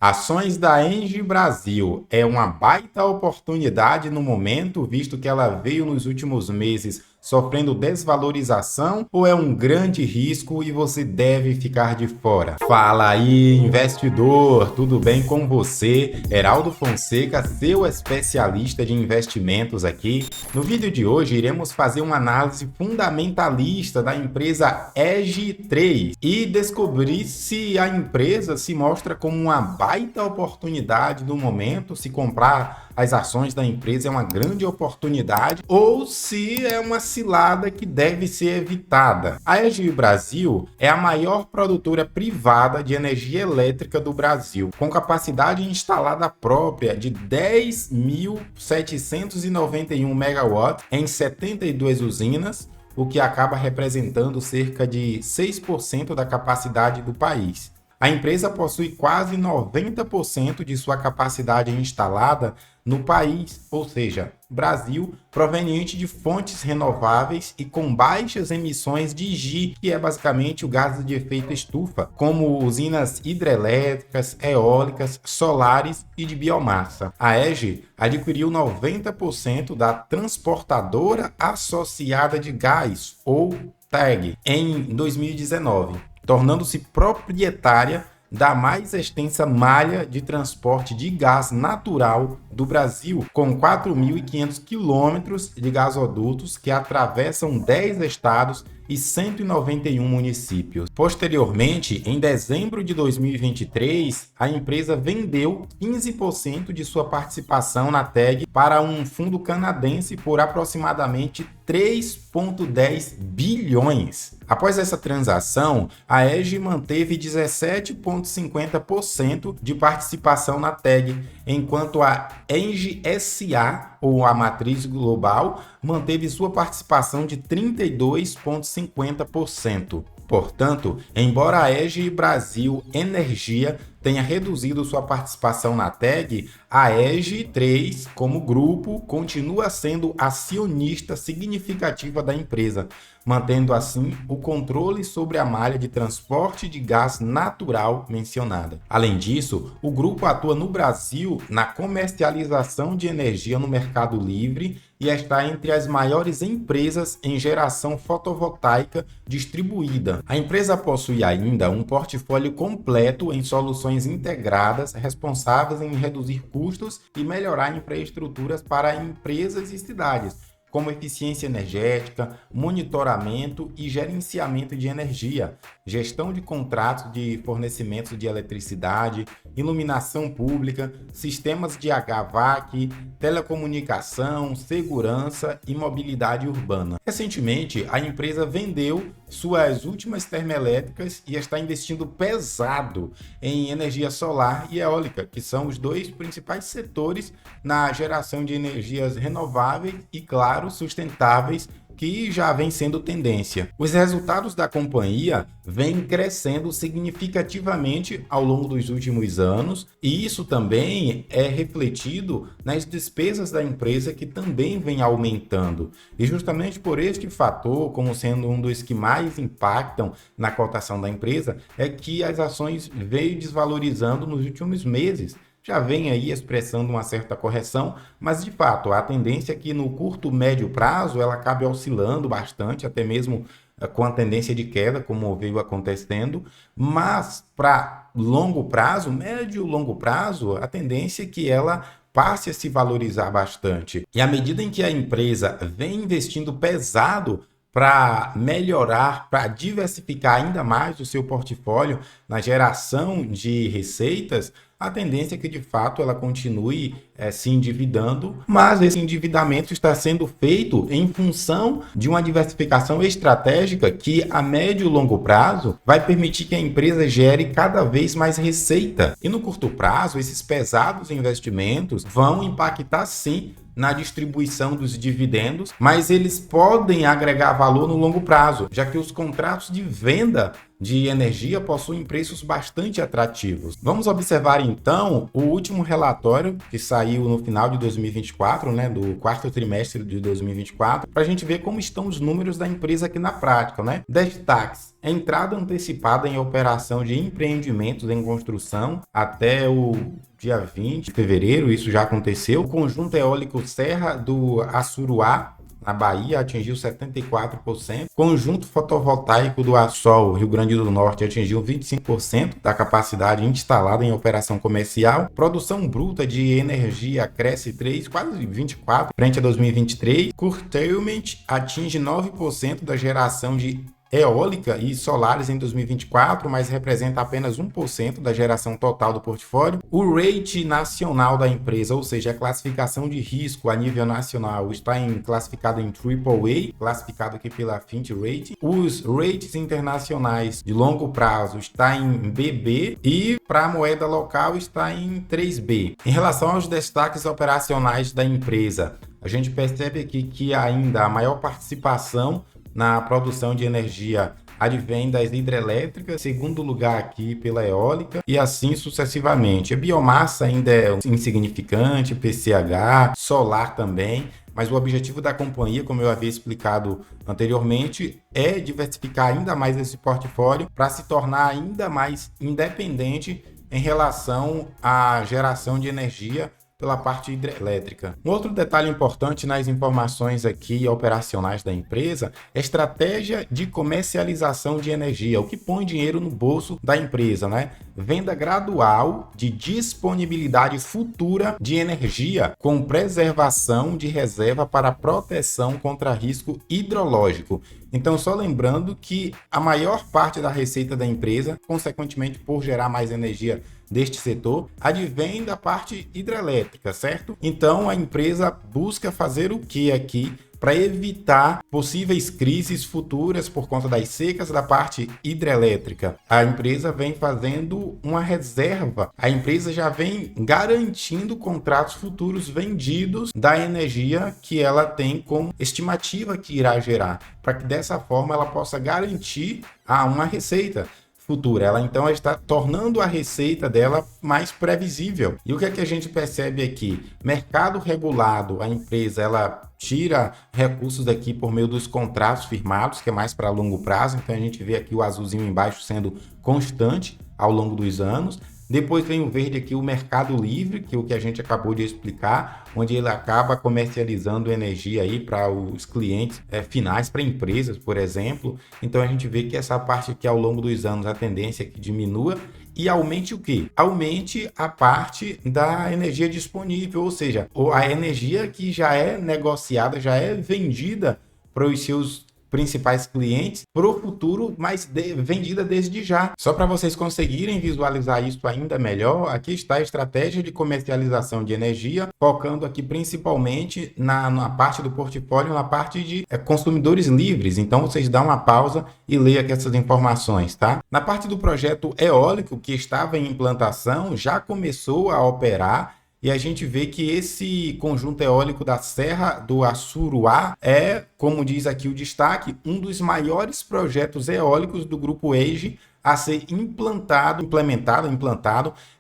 Ações da Engie Brasil é uma baita oportunidade no momento, visto que ela veio nos últimos meses sofrendo desvalorização, ou é um grande risco e você deve ficar de fora? Fala aí, investidor, tudo bem com você? Heraldo Fonseca, seu especialista de investimentos aqui. No vídeo de hoje iremos fazer uma análise fundamentalista da empresa EG3 e descobrir se a empresa se mostra como uma baita oportunidade do momento, se comprar as ações da empresa é uma grande oportunidade ou se é uma cilada que deve ser evitada. A EG Brasil é a maior produtora privada de energia elétrica do Brasil, com capacidade instalada própria de 10.791 megawatts em 72 usinas, o que acaba representando cerca de 6% da capacidade do país. A empresa possui quase 90% de sua capacidade instalada no país, ou seja, Brasil, proveniente de fontes renováveis e com baixas emissões de GI, que é basicamente o gás de efeito estufa, como usinas hidrelétricas, eólicas, solares e de biomassa. A EG adquiriu 90% da Transportadora Associada de Gás, ou TAG, em 2019. Tornando-se proprietária da mais extensa malha de transporte de gás natural do Brasil, com 4.500 quilômetros de gasodutos que atravessam 10 estados e 191 municípios. Posteriormente, em dezembro de 2023, a empresa vendeu 15% de sua participação na TAG para um fundo canadense por aproximadamente 3,10 bilhões. Após essa transação, a EG manteve 17,50% de participação na TAG, enquanto a Engie SA, ou a matriz global, manteve sua participação de 32,50%. Portanto, embora a EG Brasil Energia tenha reduzido sua participação na TAG, a EG3, como grupo, continua sendo acionista significativa da empresa, mantendo assim o controle sobre a malha de transporte de gás natural mencionada. Além disso, o grupo atua no Brasil na comercialização de energia no mercado livre e está entre as maiores empresas em geração fotovoltaica distribuída. A empresa possui ainda um portfólio completo em soluções integradas responsáveis em reduzir custos e melhorar infraestruturas para empresas e cidades, como eficiência energética, monitoramento e gerenciamento de energia, gestão de contratos de fornecimento de eletricidade, iluminação pública, sistemas de HVAC, telecomunicação, segurança e mobilidade urbana. Recentemente, a empresa vendeu suas últimas termoelétricas e está investindo pesado em energia solar e eólica, que são os dois principais setores na geração de energias renováveis e, claro, sustentáveis, que já vem sendo tendência. Os resultados da companhia vêm crescendo significativamente ao longo dos últimos anos, e isso também é refletido nas despesas da empresa, que também vem aumentando. E justamente por este fator, como sendo um dos que mais impactam na cotação da empresa, é que as ações veio desvalorizando nos últimos meses. Já vem aí expressando uma certa correção, mas de fato a tendência é que no curto médio prazo ela acabe oscilando bastante, até mesmo com a tendência de queda, como veio acontecendo, mas para longo prazo, médio e longo prazo, a tendência é que ela passe a se valorizar bastante. E à medida em que a empresa vem investindo pesado para melhorar, para diversificar ainda mais o seu portfólio na geração de receitas, a tendência é que, de fato, ela continue se endividando, mas esse endividamento está sendo feito em função de uma diversificação estratégica que, a médio e longo prazo, vai permitir que a empresa gere cada vez mais receita. E no curto prazo, esses pesados investimentos vão impactar, sim, na distribuição dos dividendos, mas eles podem agregar valor no longo prazo, já que os contratos de venda de energia possuem preços bastante atrativos. Vamos observar então o último relatório que saiu saiu no final de 2024, né, do quarto trimestre de 2024, para a gente ver como estão os números da empresa aqui na prática, né? Destaques: entrada antecipada em operação de empreendimentos em construção até o dia 20 de fevereiro, isso já aconteceu. O conjunto eólico Serra do Assuruá, na Bahia, atingiu 74%. Conjunto fotovoltaico do Assol, Rio Grande do Norte, atingiu 25% da capacidade instalada em operação comercial. Produção bruta de energia cresce quase 24%, frente a 2023. Curtailment atinge 9% da geração de eólica e solares em 2024, mas representa apenas 1% da geração total do portfólio. O rate nacional da empresa, ou seja, a classificação de risco a nível nacional, está classificado em AAA, classificado aqui pela Fitch Ratings. Os rates internacionais de longo prazo está em BB e para a moeda local está em 3B. Em relação aos destaques operacionais da empresa, a gente percebe aqui que ainda a maior participação na produção de energia advém das hidrelétricas, segundo lugar aqui pela eólica e assim sucessivamente. A biomassa ainda é insignificante, PCH, solar também, mas o objetivo da companhia, como eu havia explicado anteriormente, é diversificar ainda mais esse portfólio para se tornar ainda mais independente em relação à geração de energia pela parte hidrelétrica. Um outro detalhe importante nas informações aqui operacionais da empresa é a estratégia de comercialização de energia, o que põe dinheiro no bolso da empresa, né? Venda gradual de disponibilidade futura de energia com preservação de reserva para proteção contra risco hidrológico. Então, só lembrando que a maior parte da receita da empresa, consequentemente por gerar mais energia deste setor, advém da parte hidrelétrica, certo? Então, a empresa busca fazer o que aqui para evitar possíveis crises futuras por conta das secas da parte hidrelétrica. A empresa vem fazendo uma reserva, a empresa já vem garantindo contratos futuros vendidos da energia que ela tem como estimativa que irá gerar, para que dessa forma ela possa garantir uma receita futura. Ela então está tornando a receita dela mais previsível. E o que é que a gente percebe aqui? Mercado regulado, a empresa ela tira recursos aqui por meio dos contratos firmados, que é mais para longo prazo. Então a gente vê aqui o azulzinho embaixo sendo constante ao longo dos anos. Depois vem o verde aqui, o mercado livre, que é o que a gente acabou de explicar, onde ele acaba comercializando energia aí para os clientes finais, para empresas, por exemplo. Então a gente vê que essa parte aqui ao longo dos anos a tendência é que diminua e aumente o quê? Aumente a parte da energia disponível, ou seja, a energia que já é negociada, já é vendida para os seus principais clientes para o futuro, mas vendida desde já. Só para vocês conseguirem visualizar isso ainda melhor, aqui está a estratégia de comercialização de energia, focando aqui principalmente na parte do portfólio, na parte de consumidores livres. Então vocês dão uma pausa e leiam aqui essas informações, tá? Na parte do projeto eólico que estava em implantação, já começou a operar. E a gente vê que esse conjunto eólico da Serra do Assuruá é, como diz aqui o destaque, um dos maiores projetos eólicos do Grupo EGE a ser implantado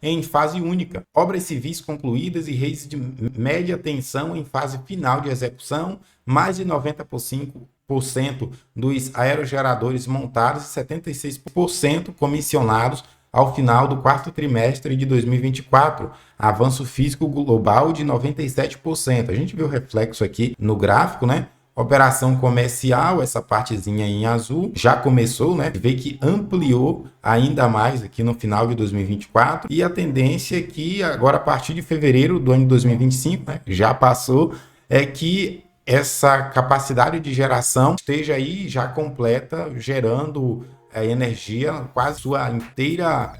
em fase única. Obras civis concluídas e redes de média tensão em fase final de execução, mais de 95% dos aerogeradores montados e 76% comissionados ao final do quarto trimestre de 2024, avanço físico global de 97%. A gente vê o reflexo aqui no gráfico, né? Operação comercial, essa partezinha em azul, já começou, né? Vê que ampliou ainda mais aqui no final de 2024 e a tendência é que agora a partir de fevereiro do ano de 2025, né? Já passou, é que essa capacidade de geração esteja aí já completa, gerando energia, quase sua inteira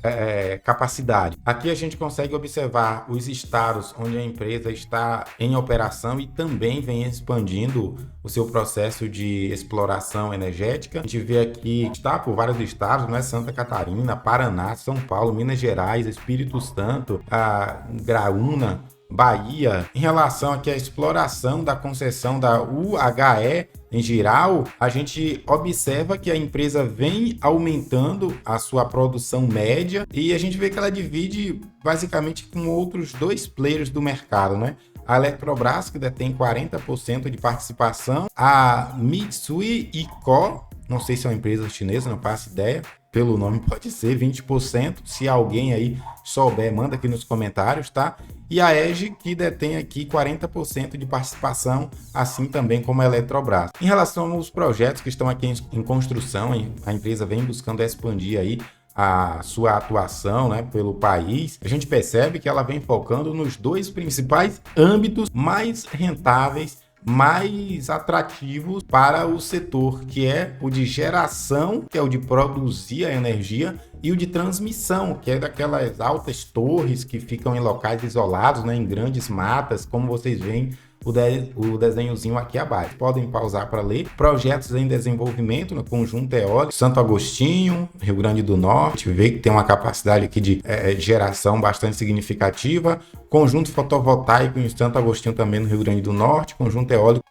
capacidade. Aqui a gente consegue observar os estados onde a empresa está em operação e também vem expandindo o seu processo de exploração energética. A gente vê aqui, está por vários estados, né? Santa Catarina, Paraná, São Paulo, Minas Gerais, Espírito Santo, a Graúna, Bahia, em relação aqui à exploração da concessão da UHE em geral, a gente observa que a empresa vem aumentando a sua produção média e a gente vê que ela divide basicamente com outros dois players do mercado, né? A Eletrobras, que detém 40% de participação, a Mitsui Co., não sei se é uma empresa chinesa, não faço ideia, pelo nome pode ser 20%, se alguém aí souber, manda aqui nos comentários, tá? E a EGE, que detém aqui 40% de participação, assim também como a Eletrobras. Em relação aos projetos que estão aqui em construção, a empresa vem buscando expandir aí a sua atuação, né, pelo país. A gente percebe que ela vem focando nos dois principais âmbitos mais rentáveis, mais atrativos para o setor, que é o de geração, que é o de produzir a energia, e o de transmissão, que é daquelas altas torres que ficam em locais isolados, né, em grandes matas, como vocês veem o desenhozinho aqui abaixo. Podem pausar para ler. Projetos em desenvolvimento no Conjunto Eólico Santo Agostinho, Rio Grande do Norte. Vê que tem uma capacidade aqui de geração bastante significativa. Conjunto fotovoltaico em Santo Agostinho também no Rio Grande do Norte. Conjunto eólico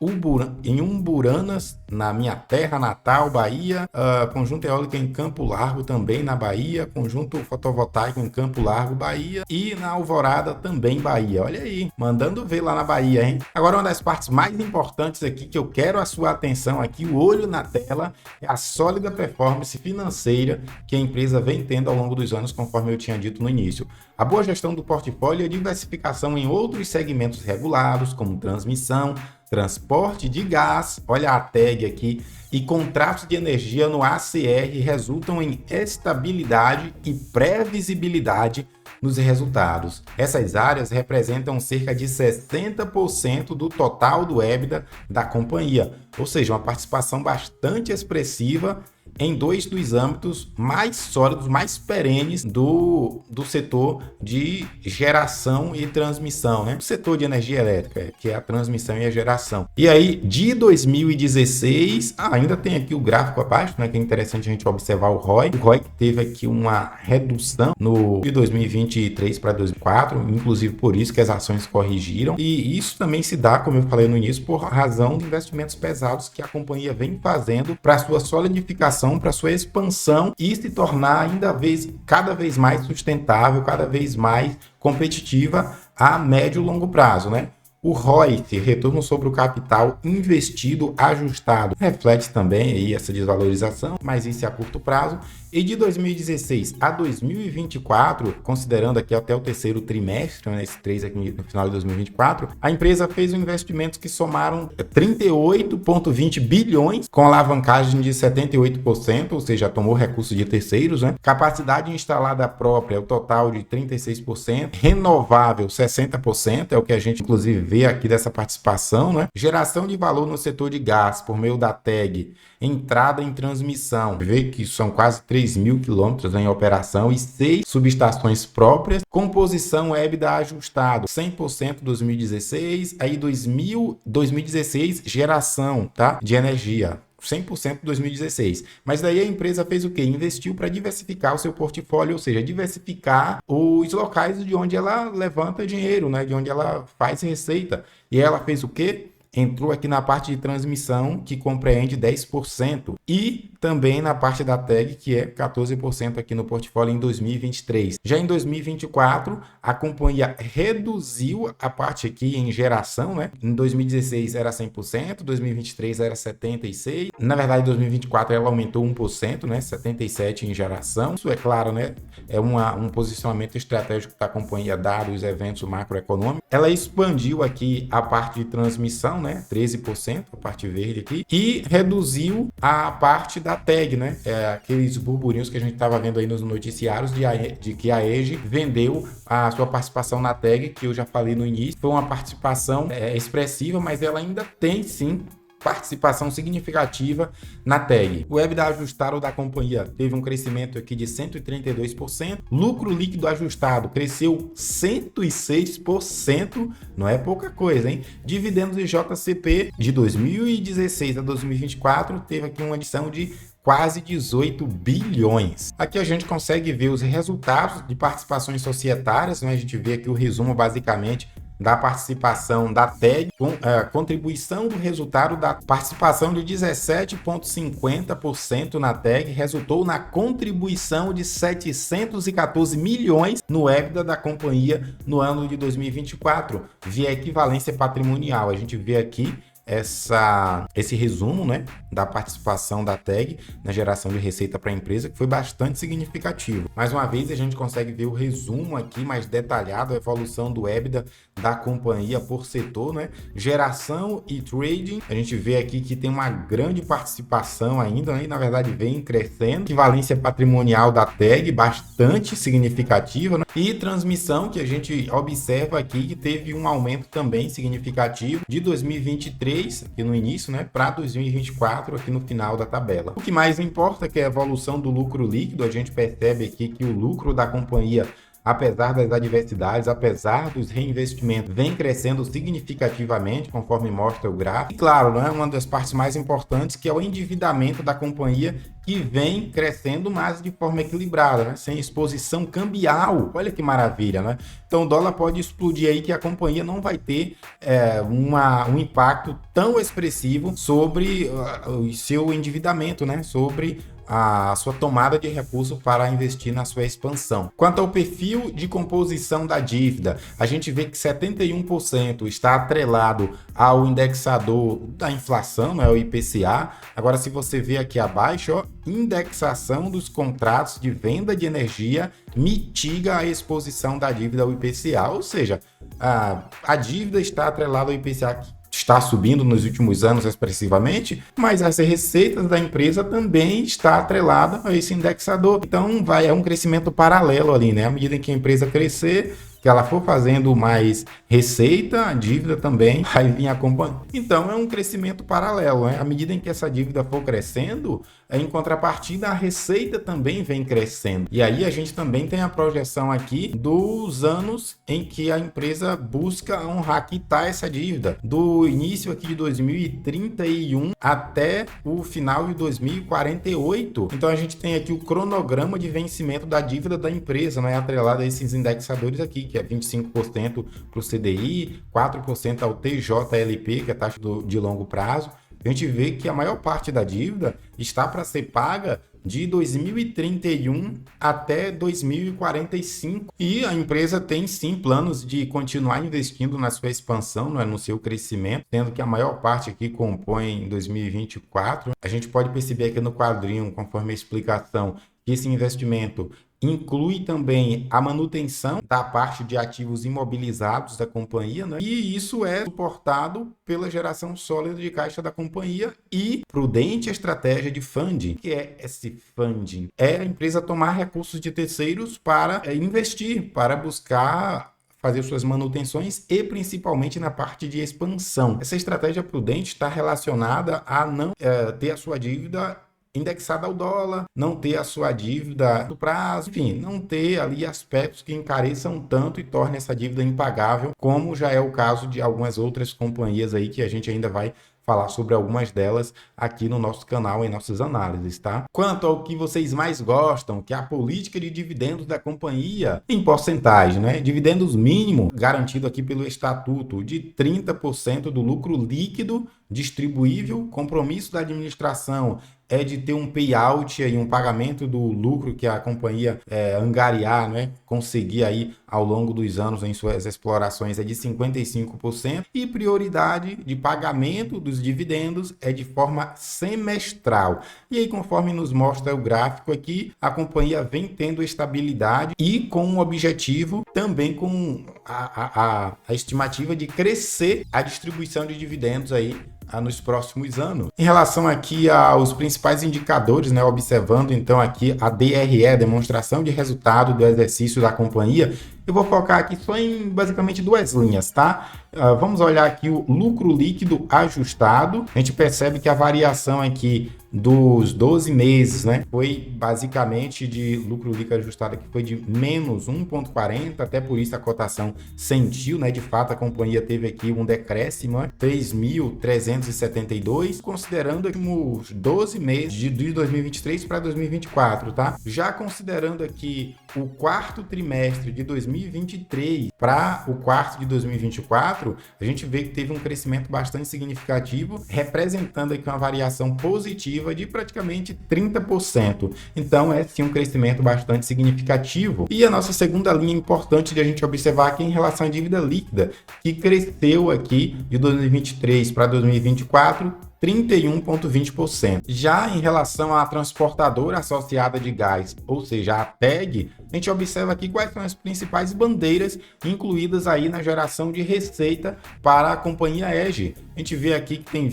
em Umburanas, na minha terra natal, Bahia. Conjunto eólico em Campo Largo também na Bahia. Conjunto fotovoltaico em Campo Largo, Bahia. E na Alvorada também, Bahia. Olha aí, mandando ver lá na Bahia, hein? Agora, uma das partes mais importantes aqui que eu quero a sua atenção aqui, o olho na tela, é a sólida performance financeira que a empresa vem tendo ao longo dos anos, conforme eu tinha dito no início. A boa gestão do portfólio e a diversificação em outros segmentos regulados, como transmissão, transporte de gás, olha a tag aqui, e contratos de energia no ACR resultam em estabilidade e previsibilidade nos resultados. Essas áreas representam cerca de 60% do total do EBITDA da companhia, ou seja, uma participação bastante expressiva em dois dos âmbitos mais sólidos, mais perenes do setor de geração e transmissão, né? O setor de energia elétrica, que é a transmissão e a geração. E aí, de 2016, ainda tem aqui o gráfico abaixo, né? Que é interessante a gente observar o ROI. O ROI que teve aqui uma redução de 2023 para 2024, inclusive por isso que as ações corrigiram. E isso também se dá, como eu falei no início, por razão de investimentos pesados que a companhia vem fazendo para sua solidificação, para sua expansão e se tornar cada vez mais sustentável, cada vez mais competitiva a médio e longo prazo, né? O ROI, retorno sobre o capital investido ajustado, reflete também aí essa desvalorização, mas isso é a curto prazo. E de 2016 a 2024, considerando aqui até o terceiro trimestre, né, esse 3 aqui no final de 2024, a empresa fez investimentos que somaram 38,20 bilhões, com alavancagem de 78%, ou seja, tomou recursos de terceiros, né? Capacidade instalada própria, o total de 36%, renovável 60%, é o que a gente inclusive vê aqui dessa participação, né? Geração de valor no setor de gás por meio da TEG, entrada em transmissão, vê que são quase 3.000 quilômetros em operação e 6 subestações próprias, composição EBITDA ajustado, 100% 2016, aí 2016 geração, tá? De energia. 100% 2016. Mas daí a empresa fez o quê? Investiu para diversificar o seu portfólio, ou seja, diversificar os locais de onde ela levanta dinheiro, né? De onde ela faz receita. E ela fez o quê? Entrou aqui na parte de transmissão, que compreende 10%, e também na parte da TEG, que é 14% aqui no portfólio em 2023. Já em 2024, a companhia reduziu a parte aqui em geração, né? Em 2016 era 100%, 2023 era 76%. Na verdade, em 2024 ela aumentou 1%, né? 77% em geração. Isso é claro, né? É um posicionamento estratégico da companhia, dado os eventos macroeconômicos. Ela expandiu aqui a parte de transmissão, né? 13%, a parte verde aqui, e reduziu a parte da TEG, né? Aqueles burburinhos que a gente estava vendo aí nos noticiários de que a EGE vendeu a sua participação na TEG, que eu já falei no início. Foi uma participação expressiva, mas ela ainda tem sim participação significativa na TEG. O EBITDA ajustado da companhia teve um crescimento aqui de 132%, lucro líquido ajustado cresceu 106%, não é pouca coisa, hein? Dividendos de JCP de 2016 a 2024 teve aqui uma adição de quase 18 bilhões. Aqui a gente consegue ver os resultados de participações societárias, né? A gente vê aqui o resumo basicamente da participação da TEG, com a contribuição do resultado da participação de 17,50% na TEG resultou na contribuição de 714 milhões no EBITDA da companhia no ano de 2024, via equivalência patrimonial. A gente vê aqui esse resumo, né, da participação da TEG na geração de receita para a empresa, que foi bastante significativo. Mais uma vez, a gente consegue ver o resumo aqui mais detalhado, a evolução do EBITDA da companhia por setor, né? Geração e trading, a gente vê aqui que tem uma grande participação ainda, né? E na verdade vem crescendo. Equivalência patrimonial da TEG, bastante significativa, né? E transmissão, que a gente observa aqui que teve um aumento também significativo de 2023 aqui no início, né, para 2024 aqui no final da tabela. O que mais importa é que a evolução do lucro líquido, a gente percebe aqui que o lucro da companhia, apesar das adversidades, apesar dos reinvestimentos, vem crescendo significativamente, conforme mostra o gráfico. E claro, né, uma das partes mais importantes, que é o endividamento da companhia, que vem crescendo, mas de forma equilibrada, né, sem exposição cambial. Olha que maravilha, né? Então o dólar pode explodir aí, que a companhia não vai ter um impacto tão expressivo sobre o seu endividamento, né? Sobre a sua tomada de recurso para investir na sua expansão. Quanto ao perfil de composição da dívida, a gente vê que 71% está atrelado ao indexador da inflação, né, o IPCA. Agora, se você ver aqui abaixo, ó, indexação dos contratos de venda de energia mitiga a exposição da dívida ao IPCA, ou seja, a dívida está atrelada ao IPCA, que está subindo nos últimos anos expressivamente, mas as receitas da empresa também está atrelada a esse indexador. Então é um crescimento paralelo ali, né? À medida que a empresa crescer, que ela for fazendo mais receita, a dívida também vai vir acompanhando. Então é um crescimento paralelo, né? À medida em que essa dívida for crescendo, em contrapartida a receita também vem crescendo. E aí a gente também tem a projeção aqui dos anos em que a empresa busca honrar, quitar essa dívida, do início aqui de 2031 até o final de 2048. Então a gente tem aqui o cronograma de vencimento da dívida da empresa, né, atrelado a esses indexadores aqui, que é 25% para o CDI, 4% ao TJLP, que é a taxa de longo prazo. A gente vê que a maior parte da dívida está para ser paga de 2031 até 2045. E a empresa tem sim planos de continuar investindo na sua expansão, no seu crescimento, sendo que a maior parte aqui compõe em 2024. A gente pode perceber aqui no quadrinho, conforme a explicação, que esse investimento inclui também a manutenção da parte de ativos imobilizados da companhia, né? E isso é suportado pela geração sólida de caixa da companhia e prudente estratégia de funding. O que é esse funding? É a empresa tomar recursos de terceiros para investir, para buscar fazer suas manutenções e principalmente na parte de expansão. Essa estratégia prudente está relacionada a não ter a sua dívida indexada ao dólar, não ter a sua dívida do prazo, enfim, não ter ali aspectos que encareçam tanto e tornem essa dívida impagável, como já é o caso de algumas outras companhias aí, que a gente ainda vai falar sobre algumas delas aqui no nosso canal, em nossas análises, tá? Quanto ao que vocês mais gostam, que é a política de dividendos da companhia, em porcentagem, né? Dividendos mínimo garantido aqui pelo estatuto de 30% do lucro líquido distribuível. Compromisso da administração é de ter um payout e um pagamento do lucro que a companhia angariar, né, conseguir aí ao longo dos anos em suas explorações é de 55%, e prioridade de pagamento dos dividendos é de forma semestral. E aí, conforme nos mostra o gráfico aqui, a companhia vem tendo estabilidade e com um objetivo também com a estimativa de crescer a distribuição de dividendos aí nos próximos anos. Em relação aqui aos principais indicadores, né, observando então aqui a DRE, demonstração de resultado do exercício da companhia, eu vou focar aqui só em basicamente duas linhas, tá? Vamos olhar aqui o lucro líquido ajustado. A gente percebe que a variação aqui dos 12 meses, né, foi basicamente de lucro líquido ajustado aqui foi de menos 1,40, até por isso a cotação sentiu, né? De fato, a companhia teve aqui um decréscimo, 3.372, considerando os 12 meses de 2023 para 2024, tá? Já considerando aqui o quarto trimestre de 2024, 2023 para o quarto de 2024, a gente vê que teve um crescimento bastante significativo, representando aqui uma variação positiva de praticamente 30%. Então, é sim um crescimento bastante significativo. E a nossa segunda linha importante de a gente observar aqui em relação à dívida líquida, que cresceu aqui de 2023 para 2024, 31,20%. Já em relação à transportadora associada de gás, ou seja, a TEG, a gente observa aqui quais são as principais bandeiras incluídas aí na geração de receita para a companhia EGE. A gente vê aqui que tem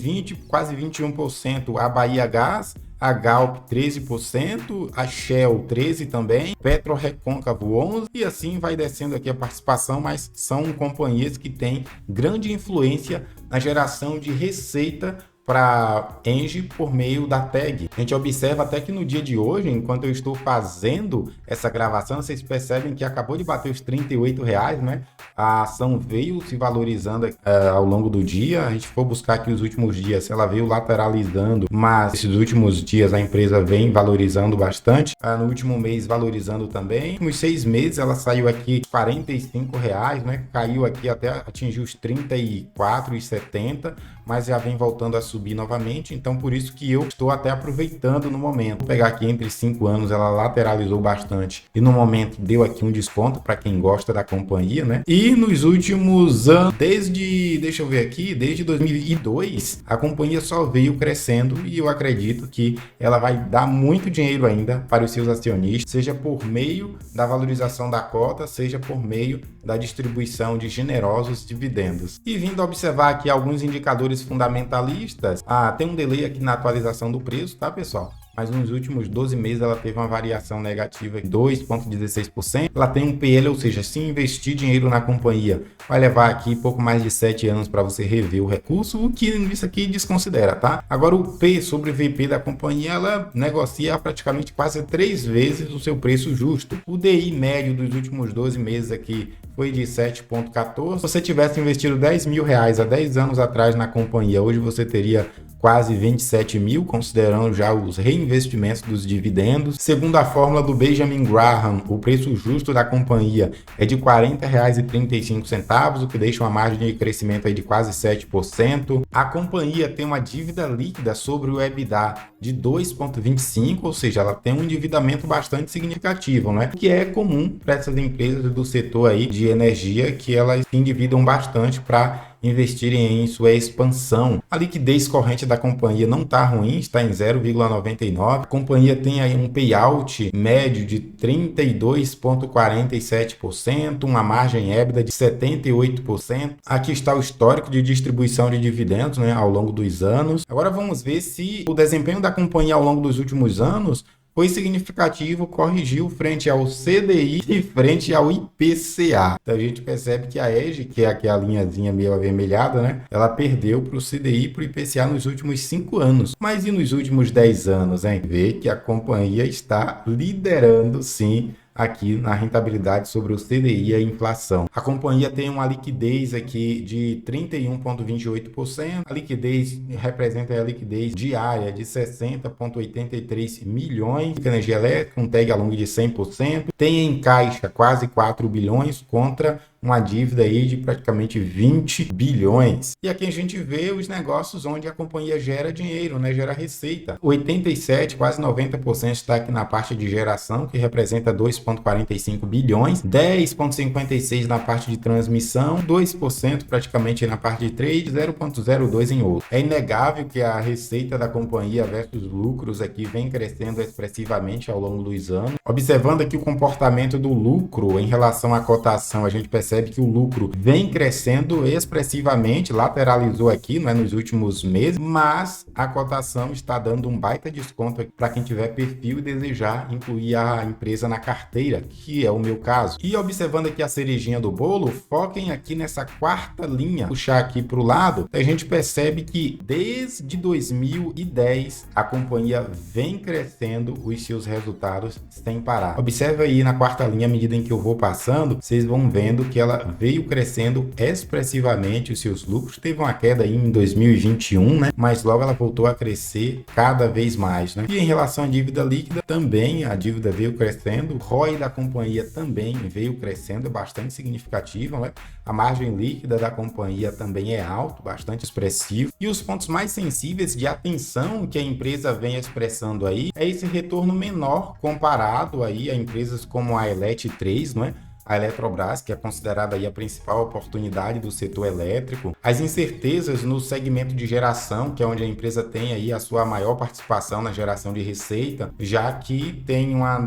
quase 21% a Bahia Gás, a Galp 13%, a Shell 13% também, PetroRecôncavo 11%, e assim vai descendo aqui a participação, mas são companhias que têm grande influência na geração de receita para ENGIE por meio da TEG. A gente observa até que no dia de hoje, enquanto eu estou fazendo essa gravação, vocês percebem que acabou de bater os R$38, né? A ação veio se valorizando ao longo do dia. A gente for buscar aqui os últimos dias, ela veio lateralizando, mas esses últimos dias a empresa vem valorizando bastante. No último mês valorizando também. Nos 6 meses ela saiu aqui R$45, né? Caiu aqui até atingir os R$34,70, mas já vem voltando a subir novamente, então por isso que eu estou até aproveitando no momento. Vou pegar aqui entre 5 anos, ela lateralizou bastante e no momento deu aqui um desconto para quem gosta da companhia, né? E nos últimos anos, deixa eu ver aqui, desde 2002, a companhia só veio crescendo e eu acredito que ela vai dar muito dinheiro ainda para os seus acionistas, seja por meio da valorização da cota, seja por meio da distribuição de generosos dividendos. E vindo a observar aqui alguns indicadores fundamentalistas, tem um delay aqui na atualização do preço, tá, pessoal? Mas nos últimos 12 meses ela teve uma variação negativa de 2,16%. Ela tem um PL, ou seja, se investir dinheiro na companhia, vai levar aqui pouco mais de 7 anos para você rever o recurso, o que isso aqui desconsidera, tá? Agora o P sobre VP da companhia, ela negocia praticamente quase 3 vezes o seu preço justo. O DI médio dos últimos 12 meses aqui foi de 7,14. Se você tivesse investido R$10.000 há 10 anos atrás na companhia, hoje você teria quase 27 mil, considerando já os reinvestimentos dos dividendos. Segundo a fórmula do Benjamin Graham, o preço justo da companhia é de R$ 40,35, o que deixa uma margem de crescimento aí de quase 7%. A companhia tem uma dívida líquida sobre o EBITDA de 2,25, ou seja, ela tem um endividamento bastante significativo, né? Que é comum para essas empresas do setor aí de energia, que elas se endividam bastante para investirem em sua expansão. A liquidez corrente da companhia não está ruim, está em 0,99. A companhia tem aí um payout médio de 32,47%, uma margem EBITDA de 78%. Aqui está o histórico de distribuição de dividendos, né, ao longo dos anos. Agora vamos ver se o desempenho da companhia ao longo dos últimos anos foi significativo, corrigiu frente ao CDI e frente ao IPCA. Então a gente percebe que a EGE, que é aquela linhazinha meio avermelhada, né? Ela perdeu para o CDI e para o IPCA nos últimos 5 anos. Mas e nos últimos 10 anos, hein? Vê que a companhia está liderando, sim, aqui na rentabilidade sobre o CDI e a inflação. A companhia tem uma liquidez aqui de 31,28%. A liquidez representa a liquidez diária de 60,83 milhões de energia elétrica, um TEG a longo de 100%. Tem em caixa quase 4 bilhões contra uma dívida aí de praticamente 20 bilhões. E aqui a gente vê os negócios onde a companhia gera dinheiro, né? Gera receita. 87, quase 90% está aqui na parte de geração, que representa 2,45 bilhões, 10,56 na parte de transmissão, 2% praticamente na parte de trade, 0,02 em outro. É inegável que a receita da companhia versus lucros aqui vem crescendo expressivamente ao longo dos anos. Observando aqui o comportamento do lucro em relação à cotação, a gente percebe que o lucro vem crescendo expressivamente, lateralizou aqui, não é, nos últimos meses, mas a cotação está dando um baita desconto para quem tiver perfil e desejar incluir a empresa na carteira, que é o meu caso. E observando aqui a cerejinha do bolo, foquem aqui nessa quarta linha, puxar aqui para o lado, a gente percebe que desde 2010 a companhia vem crescendo os seus resultados sem parar. Observe aí na quarta linha, à medida em que eu vou passando, vocês vão vendo que que ela veio crescendo expressivamente os seus lucros. Teve uma queda aí em 2021, né? Mas logo ela voltou a crescer cada vez mais, né? E em relação à dívida líquida, também a dívida veio crescendo, o ROI da companhia também veio crescendo, é bastante significativo, né? A margem líquida da companhia também é alto, bastante expressivo. E os pontos mais sensíveis de atenção que a empresa vem expressando aí é esse retorno menor comparado aí a empresas como a Elet 3, não é? A Eletrobras, que é considerada aí a principal oportunidade do setor elétrico, as incertezas no segmento de geração, que é onde a empresa tem aí a sua maior participação na geração de receita, já que tem uma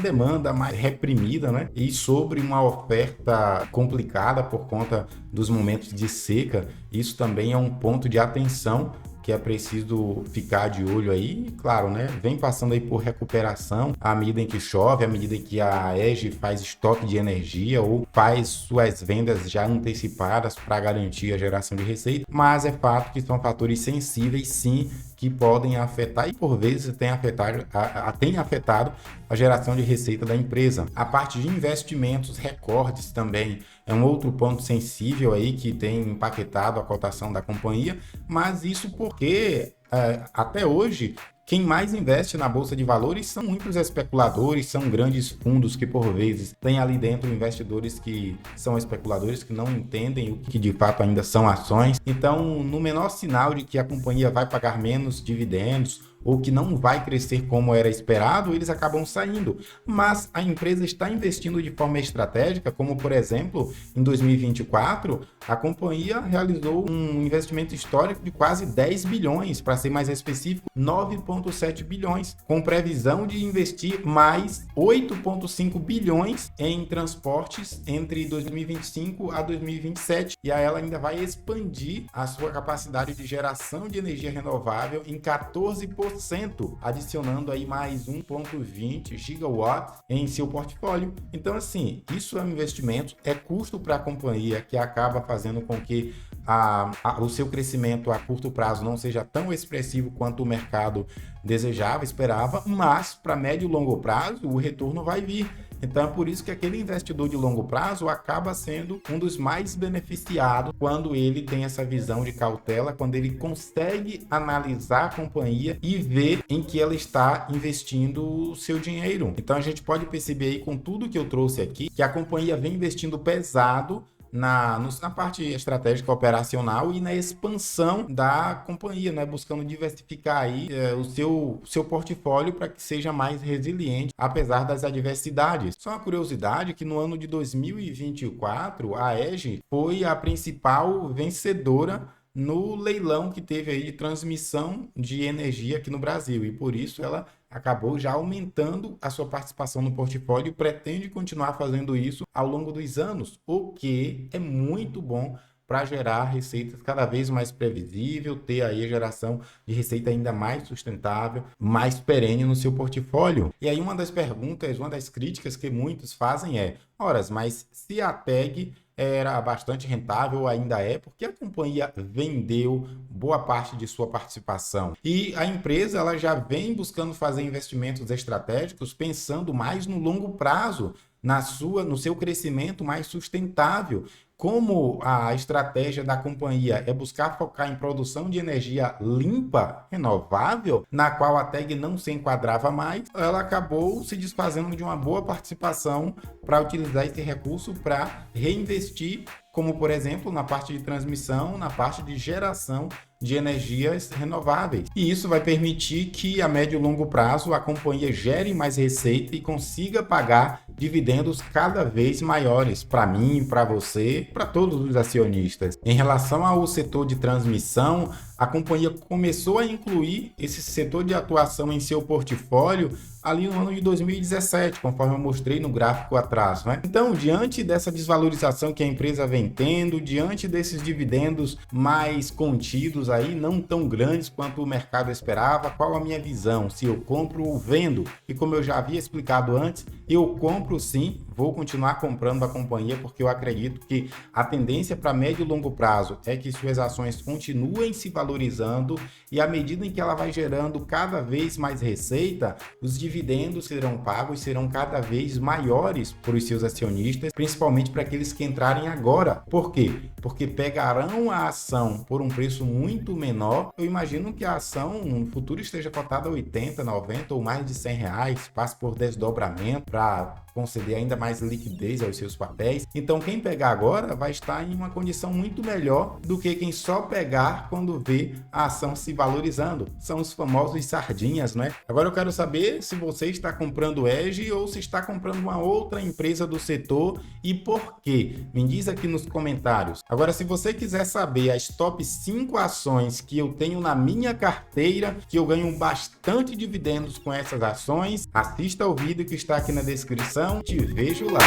demanda mais reprimida, né? E sobre uma oferta complicada por conta dos momentos de seca, isso também é um ponto de atenção que é preciso ficar de olho aí. E, claro, né? Vem passando aí por recuperação à medida em que chove, à medida em que a EGE faz estoque de energia ou faz suas vendas já antecipadas para garantir a geração de receita, mas é fato que são fatores sensíveis, sim, que podem afetar e por vezes tem afetado a geração de receita da empresa. A parte de investimentos, recordes também é um outro ponto sensível aí que tem impactado a cotação da companhia, mas isso porque até hoje quem mais investe na bolsa de valores são muitos especuladores, são grandes fundos que por vezes têm ali dentro investidores que são especuladores que não entendem o que de fato ainda são ações. Então, no menor sinal de que a companhia vai pagar menos dividendos ou que não vai crescer como era esperado, eles acabam saindo. Mas a empresa está investindo de forma estratégica, como por exemplo, em 2024, a companhia realizou um investimento histórico de quase 10 bilhões, para ser mais específico, 9,7 bilhões, com previsão de investir mais 8,5 bilhões em transportes entre 2025 a 2027. E aí ela ainda vai expandir a sua capacidade de geração de energia renovável em 14%, adicionando aí mais 1,20 gigawatt em seu portfólio. Então, assim, isso é um investimento, é custo para a companhia que acaba fazendo com que o seu crescimento a curto prazo não seja tão expressivo quanto o mercado desejava, esperava, mas para médio e longo prazo o retorno vai vir. Então é por isso que aquele investidor de longo prazo acaba sendo um dos mais beneficiados quando ele tem essa visão de cautela, quando ele consegue analisar a companhia e ver em que ela está investindo o seu dinheiro. Então a gente pode perceber aí com tudo que eu trouxe aqui que a companhia vem investindo pesado na parte estratégica operacional e na expansão da companhia, né? Buscando diversificar aí o seu portfólio para que seja mais resiliente, apesar das adversidades. Só uma curiosidade que no ano de 2024, a EGE foi a principal vencedora no leilão que teve aí de transmissão de energia aqui no Brasil, e por isso ela acabou já aumentando a sua participação no portfólio e pretende continuar fazendo isso ao longo dos anos, o que é muito bom para gerar receitas cada vez mais previsível, ter aí a geração de receita ainda mais sustentável, mais perene no seu portfólio. E aí uma das perguntas, uma das críticas que muitos fazem é: ora, mas se a TEG era bastante rentável, ainda é, porque a companhia vendeu boa parte de sua participação. E a empresa ela já vem buscando fazer investimentos estratégicos pensando mais no longo prazo, no seu crescimento mais sustentável. Como a estratégia da companhia é buscar focar em produção de energia limpa, renovável, na qual a TEG não se enquadrava mais, ela acabou se desfazendo de uma boa participação para utilizar esse recurso para reinvestir, como por exemplo na parte de transmissão, na parte de geração de energias renováveis. E isso vai permitir que a médio e longo prazo a companhia gere mais receita e consiga pagar dividendos cada vez maiores para mim, para você, para todos os acionistas. Em relação ao setor de transmissão, a companhia começou a incluir esse setor de atuação em seu portfólio ali no ano de 2017, conforme eu mostrei no gráfico atrás, né? Então, diante dessa desvalorização que a empresa vem tendo, diante desses dividendos mais contidos aí, não tão grandes quanto o mercado esperava, qual a minha visão? Se eu compro ou vendo? E como eu já havia explicado antes, eu compro sim, vou continuar comprando a companhia porque eu acredito que a tendência para médio e longo prazo é que suas ações continuem se valorizando e à medida em que ela vai gerando cada vez mais receita, os dividendos serão pagos, serão cada vez maiores para os seus acionistas, principalmente para aqueles que entrarem agora. Por quê? Porque pegarão a ação por um preço muito menor. Eu imagino que a ação no futuro esteja cotada a 80, 90 ou mais de R$ 100, passe por desdobramento para conceder ainda mais liquidez aos seus papéis. Então, quem pegar agora vai estar em uma condição muito melhor do que quem só pegar quando vê a ação se valorizando. São os famosos sardinhas, né? Agora eu quero saber se você está comprando EG ou se está comprando uma outra empresa do setor e por quê. Me diz aqui nos comentários. Agora, se você quiser saber as top 5 ações que eu tenho na minha carteira, que eu ganho bastante dividendos com essas ações, assista ao vídeo que está aqui na descrição. Te vejo lá.